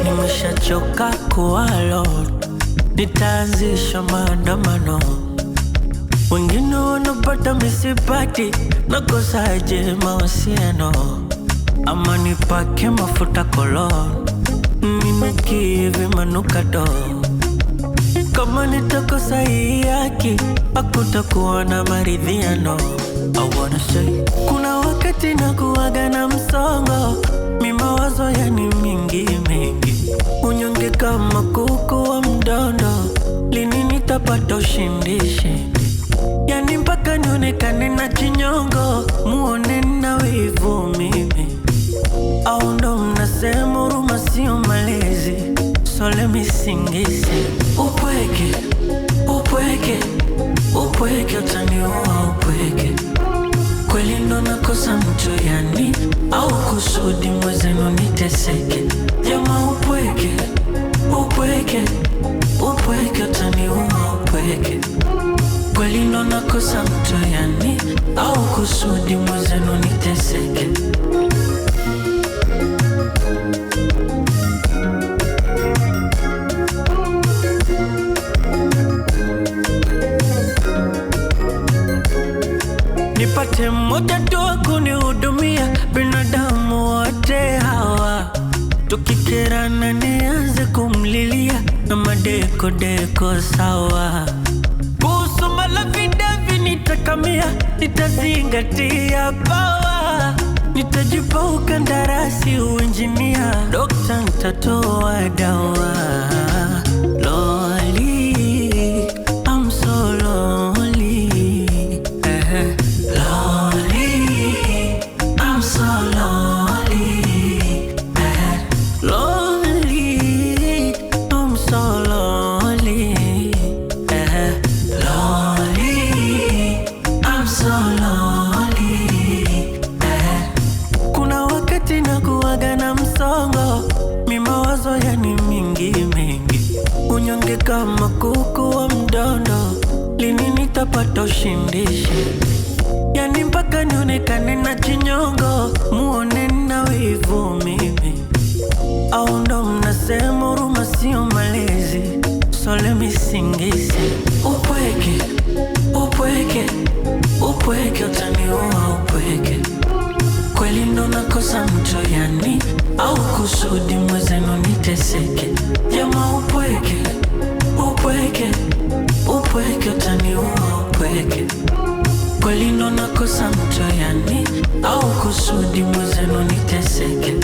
Nimeshachoka kuwa alone, nitaanzisha maandamano. Wengine wanapata misipati, nakosaje mawasiliano? Ama nipake mafuta cologne, nimekivi manukato. Kama nitakosa hii haki, hakutakuwa na maridhiano. I wanna say, kuna wakati nakuwaga na msongo, mimawazo yani mingi mingi, unyonge kama kuku wa mdondo. Lini nitapata ushindishi? Yani mpaka nionekane na chinyongo, muone na wivu mimi. Au ndo mnasema huruma sio malezi? So let me sing this. Upweke, upweke, upweke utaniua upweke. Kweli ndo nakosa mtu yani, au kusudi mwezenu niteseke? Jamaa upweke, upweke, upweke utaniua upweke. Kweli ndo nakosa mtu yani, au kusudi mwezenu niteseke? Nipate mmoja tu wa kunihudumia, binadamu wote hawa tukikerana nianze kumlilia, na madeko deko sawa. Kuhusu malavidavi nitakamia, nitazingatia pawa. Nitajipa ukandarasi uinjinia, dokta nitatoa dawa. Loli, I'm so lonely. Lonely, I'm so lonely. Lonely, I'm so lonely. Lonely, I'm so lonely. Kuna wakati nakuwaga na msongo, mimawazo yani mingi mingi, unyonge kama kuku wa mdondo. Lini nitapata ushindishi? Yani mpaka nionekane na chinyongo, muone na wivu mimi. Au ndo mnasema huruma sio malezi? So let me sing this. Upweke, upweke, upweke utaniua upweke. Kweli ndo nakosa mtu yani, au kusudi mwezenu niteseke? Jamaa upweke, upweke, upweke utaniua upweke. Kweli ndo nakosa mtu yani, au kusudi mwezenu niteseke?